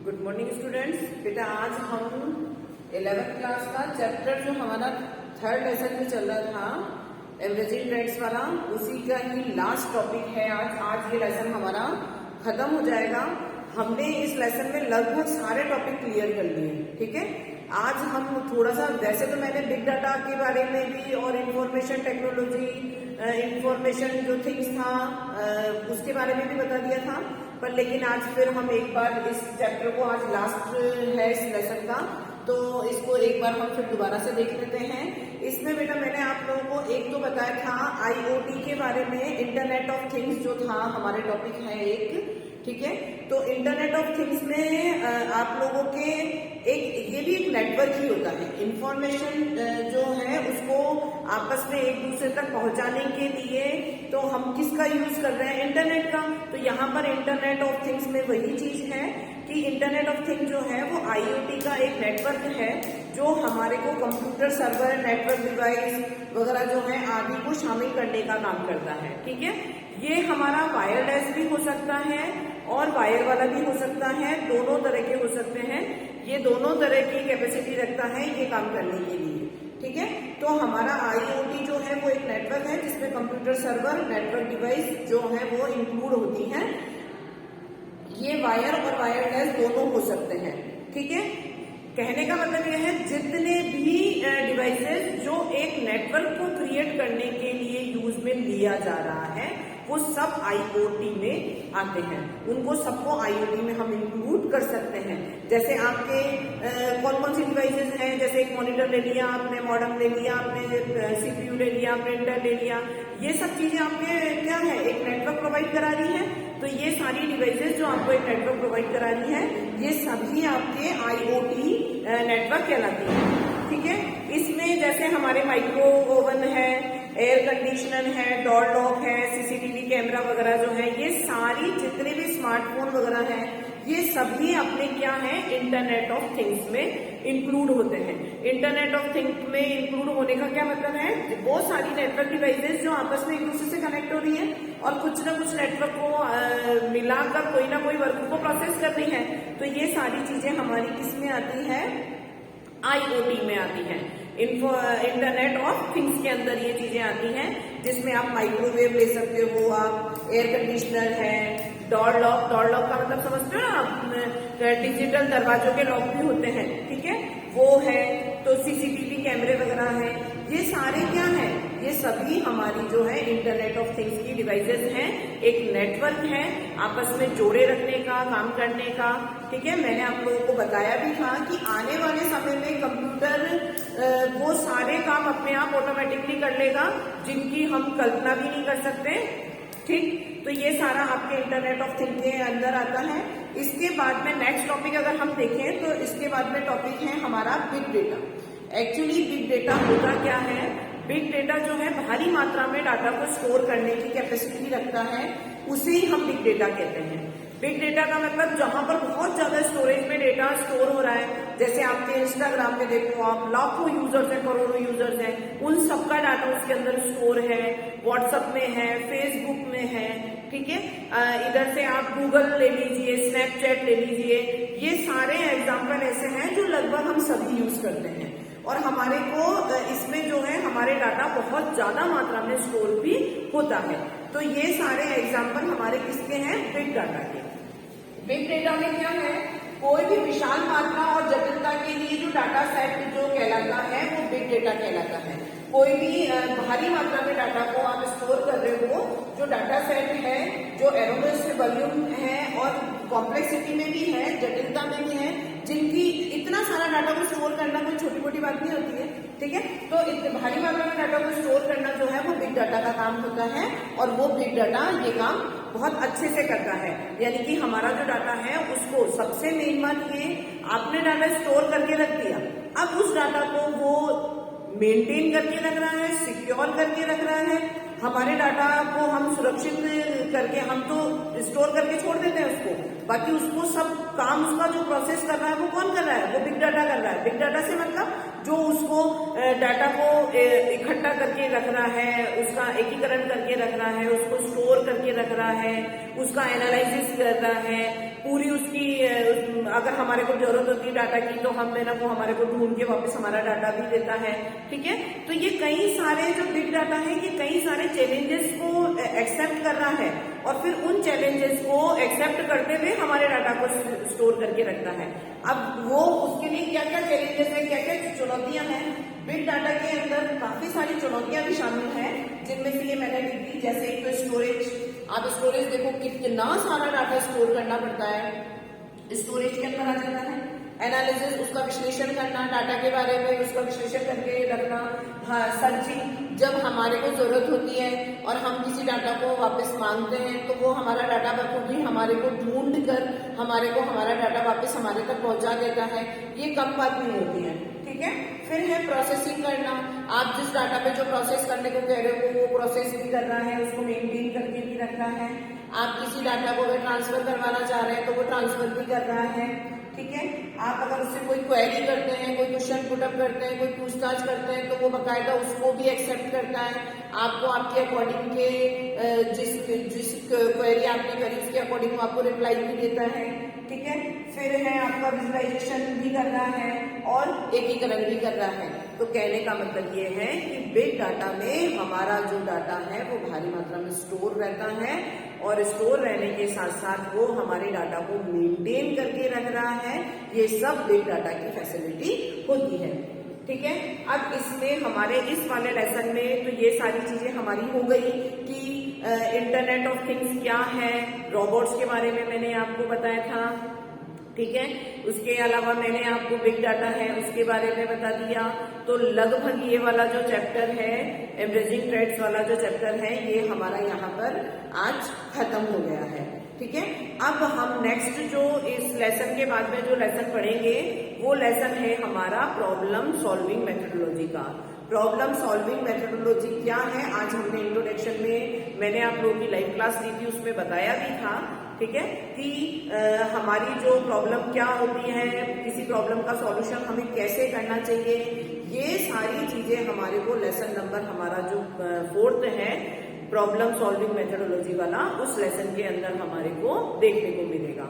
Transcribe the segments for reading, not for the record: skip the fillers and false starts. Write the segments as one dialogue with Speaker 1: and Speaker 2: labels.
Speaker 1: Good morning students. बेटा आज हम 11th क्लास का चैप्टर जो हमारा थर्ड लेसन में चल रहा था एवरेजिंग ट्रेंड्स वाला, उसी का ही लास्ट टॉपिक है आज ये लेसन हमारा खत्म हो जाएगा। हमने इस लेसन में लगभग सारे टॉपिक क्लियर कर लिए। ठीक है, आज हम थोड़ा सा, वैसे तो मैंने बिग डाटा के बारे में भी और इंफॉर्मेशन टेक्नोलॉजी, इंफॉर्मेशन जो थिंग्स था उसके बारे में भी बता दिया था, पर लेकिन आज फिर हम एक बार इस चैप्टर को, आज लास्ट है इस लेसन का, तो इसको एक बार हम फिर दोबारा से देख लेते हैं। इसमें बेटा मैंने आप लोगों को एक तो बताया था IoT के बारे में, इंटरनेट ऑफ थिंग्स जो था हमारे टॉपिक है एक। ठीक है, तो इंटरनेट ऑफ थिंग्स में आप लोगों के ये भी एक नेटवर्क ही होता है। इंफॉर्मेशन जो है उसको आपस में एक दूसरे तक पहुंचाने के लिए तो हम किसका यूज कर रहे हैं? इंटरनेट का। तो यहाँ पर इंटरनेट ऑफ थिंग्स में वही चीज है कि इंटरनेट ऑफ थिंग्स जो है वो IoT का एक नेटवर्क है जो हमारे को कंप्यूटर, सर्वर, नेटवर्क डिवाइस वगैरह जो है आदि को शामिल करने का काम करता है। ठीक है, ये हमारा वायरलेस भी हो सकता है और वायर वाला भी हो सकता है, दोनों तरह के हो सकते हैं। ये दोनों तरह की कैपेसिटी रखता है ये काम करने के लिए। ठीक है, तो हमारा IoT जो है वो एक नेटवर्क है जिसमें कंप्यूटर, सर्वर, नेटवर्क डिवाइस जो है वो इंक्लूड होती हैं। ये वायर और वायरलेस दोनों हो सकते हैं। ठीक है, कहने का मतलब यह है जितने भी डिवाइसेस जो एक नेटवर्क को क्रिएट करने के लिए यूज में लिया जा रहा है वो सब IoT में आते हैं। उनको सबको IoT में हम इंक्लूड कर सकते हैं। जैसे आपके कौन कौन सी डिवाइसेस हैं, जैसे एक मॉनिटर ले लिया आपने, मॉडेम ले लिया आपने, CPU ले लिया, प्रिंटर ले लिया, ये सब चीजें आपके क्या है, एक नेटवर्क प्रोवाइड करा रही है। तो ये सारी डिवाइसेस जो आपको एक नेटवर्क प्रोवाइड करा रही है ये सभी आपके IoT नेटवर्क कहलाती है। ठीक है, इसमें जैसे हमारे माइक्रो ओवन है, एयर कंडीशनर है, डोर लॉक है, CCTV कैमरा वगैरह जो है, ये सारी जितने भी स्मार्टफोन वगैरह हैं ये सभी अपने क्या है, इंटरनेट ऑफ थिंग्स में इंक्लूड होते हैं। इंटरनेट ऑफ थिंग्स में इंक्लूड होने का क्या मतलब है? वो सारी नेटवर्क डिवाइसेस जो आपस में एक दूसरे से कनेक्ट हो रही है और कुछ ना कुछ नेटवर्क को मिलाकर कोई ना कोई वर्क को प्रोसेस कर रही है। तो ये सारी चीजें हमारी किस में आती है? IoT में आती है। इंटरनेट ऑफ थिंग्स के अंदर ये चीजें आती हैं, जिसमें आप माइक्रोवेव ले सकते हो, आप एयर कंडीशनर है, डोर लॉक का मतलब समझते हो ना आप, डिजिटल दरवाजों के लॉक भी होते हैं। ठीक है, वो है, तो CCTV कैमरे वगैरह है, ये सारे क्या है, ये सभी हमारी जो है इंटरनेट ऑफ थिंग्स की डिवाइसेस हैं। एक नेटवर्क है आपस में जोड़े रखने का, काम करने का। ठीक है, मैंने आप लोगों को बताया भी था कि आने वाले समय में कंप्यूटर वो सारे काम अपने आप ऑटोमेटिकली कर लेगा जिनकी हम कल्पना भी नहीं कर सकते। ठीक, तो ये सारा आपके इंटरनेट ऑफ थिंग के अंदर आता है। इसके बाद में नेक्स्ट टॉपिक अगर हम देखें तो इसके बाद में टॉपिक है हमारा big data. Actually big data होता क्या है? बिग डेटा जो है भारी मात्रा में डाटा को स्टोर करने की कैपेसिटी रखता है, उसे ही हम बिग डेटा कहते हैं। बिग डेटा का मतलब जहां पर बहुत ज्यादा स्टोरेज में डेटा स्टोर हो रहा है, जैसे आपके इंस्टाग्राम में देखो आप, लाखों यूजर्स हैं, करोड़ों यूजर्स हैं, उन सबका डाटा उसके अंदर स्टोर है, व्हाट्सएप में है, फेसबुक में है। ठीक है, इधर से आप गूगल ले लीजिए, स्नैपचैट ले लीजिए, ये सारे एग्जाम्पल ऐसे हैं जो लगभग हम सभी यूज करते हैं और हमारे को इसमें जो है हमारे डाटा बहुत ज्यादा मात्रा में स्टोर भी होता है। तो ये सारे एग्जाम्पल हमारे किसके हैं? बिग डाटा के। बिग डेटा में क्या है, कोई भी विशाल मात्रा और जटिलता के लिए जो डाटा सेट जो कहलाता है वो बिग डेटा कहलाता है। कोई भी भारी मात्रा में डाटा को आप स्टोर कर रहे हो, जो डाटा सेट है, जो एरोमेस वॉल्यूम है और कॉम्प्लेक्सिटी में भी है, जटिलता में भी है, जिनकी इतना सारा डाटा को स्टोर करना कोई छोटी मोटी बात नहीं होती है। ठीक है, तो इतने भारी मात्रा में डाटा को स्टोर करना जो है वो बिग डाटा का काम होता है और वो बिग डाटा ये काम बहुत अच्छे से करता है। यानी कि हमारा जो डाटा है उसको, सबसे मेन बात ये, आपने डाटा स्टोर करके रख दिया, अब उस डाटा को वो मेंटेन करके रख रहा है, सिक्योर करके रख रहा है। हमारे डाटा को हम सुरक्षित करके, हम तो स्टोर करके छोड़ देते हैं उसको, बाकी उसको सब काम, उसका जो प्रोसेस कर रहा है वो कौन कर रहा है? वो बिग डाटा कर रहा है। बिग डाटा से मतलब जो उसको डाटा को इकट्ठा करके रख रहा है, उसका एकीकरण करके रख रहा है, उसको स्टोर करके रख रहा है, उसका एनालिसिस कर रहा है, पूरी उसकी अगर हमारे को जरूरत होती है डाटा की तो हम ना वो हमारे को ढूंढ के वापस हमारा डाटा भी देता है। ठीक है, तो ये कई सारे जो बिग डाटा है ये कई सारे चैलेंजेस को एक्सेप्ट कर रहा है और फिर उन चैलेंजेस को एक्सेप्ट करते हुए हमारे डाटा को स्टोर करके रखता है। अब वो उसके लिए क्या क्या चैलेंजेस है, क्या क्या चुनौतियां हैं, बिग डाटा के अंदर काफी सारी चुनौतियां भी शामिल हैं, जिनमें से ये मैंने लिख दी। जैसे एक तो स्टोरेज, आप स्टोरेज देखो कितना सारा डाटा स्टोर करना पड़ता है, स्टोरेज के अंदर आ जाता है। एनालिसिस, उसका विश्लेषण करना, डाटा के बारे में उसका विश्लेषण करके रखना। हाँ, सर्चिंग, जब हमारे को जरूरत होती है और हम किसी डाटा को वापस मांगते हैं तो वो हमारा डाटा बखूबी हमारे को ढूंढ कर हमारे को हमारा डाटा वापस हमारे तक पहुंचा देता है, ये कम बात नहीं होती है। ठीक है, फिर है प्रोसेसिंग करना, आप जिस डाटा पे जो प्रोसेस करने को कह रहे हो वो प्रोसेस भी करना है, उसको मेंटेन करके भी रखना है। आप किसी डाटा को अगर ट्रांसफर करवाना चाह रहे हैं तो वो ट्रांसफर भी कर रहा है। ठीक है, आप अगर उससे कोई क्वेरी करते हैं, कोई क्वेश्चन पुटअप करते हैं, कोई पूछताछ करते हैं तो वो बकायदा उसको भी एक्सेप्ट करता है, आपको आपके अकॉर्डिंग के जिस क्वेरी आपने करी उसके अकॉर्डिंग आपको रिप्लाई भी देता है। ठीक है, फिर है आपका विजुअलाइजेशन भी कर रहा है और एकीकरण भी कर रहा है। तो कहने का मतलब ये है कि बिग डाटा में हमारा जो डाटा है वो भारी मात्रा में स्टोर रहता है और स्टोर रहने के साथ साथ वो हमारे डाटा को मेंटेन करके रख रहा है। ये सब बिग डाटा की फैसिलिटी होती है। ठीक है, अब इसमें हमारे इस वाले लेसन में तो ये सारी चीजें हमारी हो गई कि इंटरनेट ऑफ थिंग्स क्या है, रोबोट्स के बारे में मैंने आपको बताया था। ठीक है, उसके अलावा मैंने आपको बिग डाटा है उसके बारे में बता दिया। तो लगभग ये वाला जो चैप्टर है, एमरेजिंग ट्रेड्स वाला जो चैप्टर है, ये हमारा यहाँ पर आज खत्म हो गया है। ठीक है, अब हम नेक्स्ट जो इस लेसन के बाद में जो लेसन पढ़ेंगे वो लेसन है हमारा प्रॉब्लम सॉल्विंग मेथोडोलॉजी का। प्रॉब्लम सॉल्विंग मेथोडोलॉजी क्या है, आज हमने इंट्रोडक्शन में मैंने आप लोगों की लाइव क्लास दी थी, उसमें बताया भी था। ठीक है, कि हमारी जो प्रॉब्लम क्या होती है, किसी प्रॉब्लम का सॉल्यूशन हमें कैसे करना चाहिए, ये सारी चीजें हमारे को लेसन नंबर हमारा जो 4th है प्रॉब्लम सॉल्विंग मेथोडोलॉजी वाला, उस लेसन के अंदर हमारे को देखने को मिलेगा।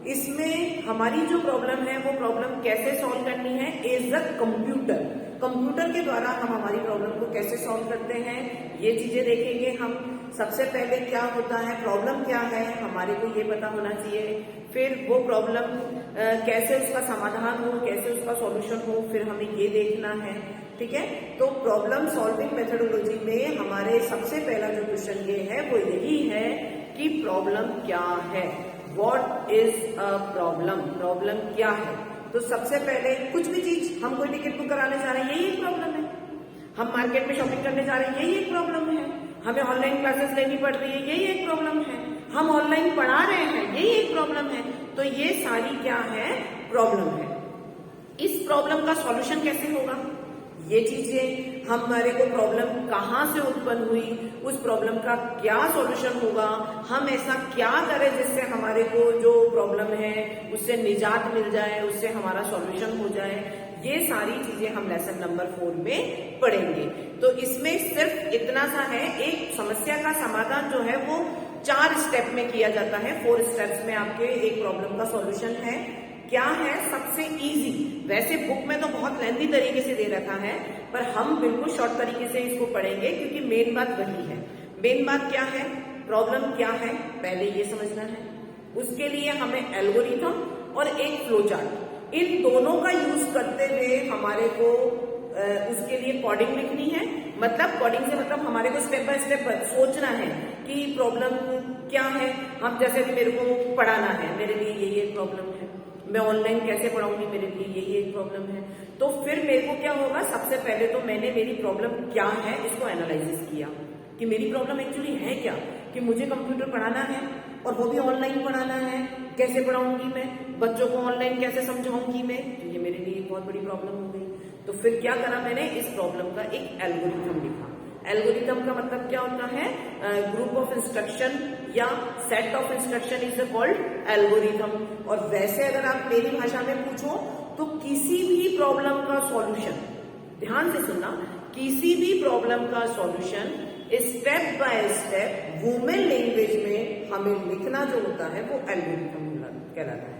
Speaker 1: इसमें हमारी जो प्रॉब्लम है वो प्रॉब्लम कैसे सॉल्व करनी है एज अ कंप्यूटर के द्वारा हम हमारी प्रॉब्लम को कैसे सॉल्व करते हैं, ये चीजें देखेंगे हम। सबसे पहले क्या होता है, प्रॉब्लम क्या है, हमारे को ये पता होना चाहिए। फिर वो प्रॉब्लम कैसे उसका समाधान हो, कैसे उसका सॉल्यूशन हो, फिर हमें ये देखना है। ठीक है, तो प्रॉब्लम सॉल्विंग मेथोडोलॉजी में हमारे सबसे पहला जो क्वेश्चन ये है वो यही है कि प्रॉब्लम क्या है, what is a problem, problem क्या है। तो सबसे पहले कुछ भी चीज, हम कोई टिकट बुक कराने जा रहे हैं, यही एक प्रॉब्लम है। हम मार्केट में शॉपिंग करने जा रहे हैं, यही एक प्रॉब्लम है। हमें ऑनलाइन क्लासेस लेनी पड़ रही है, यही एक प्रॉब्लम है। हम ऑनलाइन पढ़ा रहे हैं, यही एक प्रॉब्लम है। तो ये सारी क्या है, प्रॉब्लम है। इस प्रॉब्लम का सॉल्यूशन कैसे होगा, ये चीजें हमारे को प्रॉब्लम कहाँ से उत्पन्न हुई, उस प्रॉब्लम का क्या सॉल्यूशन होगा, हम ऐसा क्या करें जिससे हमारे को जो प्रॉब्लम है उससे निजात मिल जाए, उससे हमारा सॉल्यूशन हो जाए, ये सारी चीजें हम लेसन नंबर 4 में पढ़ेंगे। तो इसमें सिर्फ इतना सा है, एक समस्या का समाधान जो है वो 4 स्टेप में किया जाता है। 4 स्टेप्स में आपके एक प्रॉब्लम का सॉल्यूशन है। क्या है सबसे इजी, वैसे बुक में तो बहुत लेंथी तरीके से दे रखा है, पर हम बिल्कुल शॉर्ट तरीके से इसको पढ़ेंगे क्योंकि मेन बात वही है। मेन बात क्या है, प्रॉब्लम क्या है, पहले ये समझना है। उसके लिए हमें एल्गोरिथम और एक फ्लो चार्ट, इन दोनों का यूज करते हुए हमारे को उसके लिए कोडिंग लिखनी है। मतलब कोडिंग से मतलब हमारे को स्टेप बाय स्टेप सोचना है कि प्रॉब्लम क्या है। हम जैसे कि मेरे को पढ़ाना है, मेरे लिए यही एक प्रॉब्लम है, मैं ऑनलाइन कैसे पढ़ाऊंगी, मेरे लिए यही एक प्रॉब्लम है। तो फिर मेरे को क्या होगा, सबसे पहले तो मैंने मेरी प्रॉब्लम क्या है इसको एनालिसिस किया कि मेरी प्रॉब्लम एक्चुअली है क्या, कि मुझे कंप्यूटर पढ़ाना है और वो भी ऑनलाइन पढ़ाना है, कैसे पढ़ाऊंगी मैं, बच्चों को ऑनलाइन कैसे समझाऊंगी मैं, तो ये मेरे लिए एक बहुत बड़ी प्रॉब्लम हो गई। तो फिर क्या करा मैंने, इस प्रॉब्लम का एक एल्गोरिथम लिखा। एल्गोरिथम का मतलब क्या होता है, ग्रुप ऑफ इंस्ट्रक्शन या set of instruction is called algorithm. और वैसे अगर आप मेरी भाषा में पूछो तो किसी भी प्रॉब्लम का सॉल्यूशन, ध्यान से सुनना, किसी भी प्रॉब्लम का solution step by step women language में हमें लिखना जो होता है वो एल्गोरिथम कहलाता है।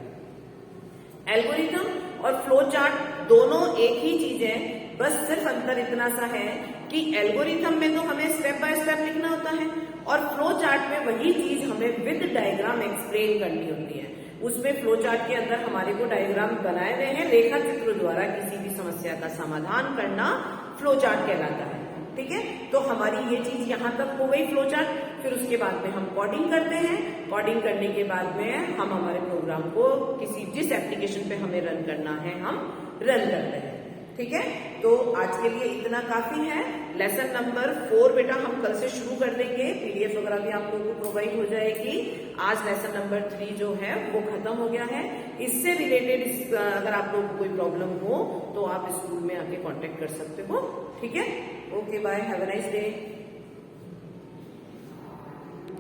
Speaker 1: एल्गोरिथम और फ्लो चार्ट दोनों एक ही चीज है, बस सिर्फ अंतर इतना सा है कि एल्गोरिथम में तो हमें स्टेप बाय स्टेप लिखना होता है और फ्लो चार्ट में वही चीज हमें विद डायग्राम एक्सप्लेन करनी होती है। उसमें फ्लो चार्ट के अंदर हमारे को डायग्राम बनाए हुए हैं, रेखा चित्र द्वारा किसी भी समस्या का समाधान करना फ्लो चार्ट कहलाता है। ठीक है, तो हमारी ये चीज यहाँ तक हो गई फ्लो चार्ट। फिर उसके बाद में हम कोडिंग करते हैं, कोडिंग करने के बाद में हम हमारे प्रोग्राम को जिस एप्लीकेशन पे हमें रन करना है हम रन करते हैं। ठीक है, तो आज के लिए इतना काफी है। लेसन नंबर 4 बेटा हम कल से शुरू कर देंगे, पीडीएफ वगैरह भी आप लोगों को प्रोवाइड हो जाएगी। आज लेसन नंबर 3 जो है वो खत्म हो गया है। इससे रिलेटेड अगर आप लोगों को कोई प्रॉब्लम हो तो आप स्कूल में आके कांटेक्ट कर सकते हो। ठीक है, okay bye, have a nice day.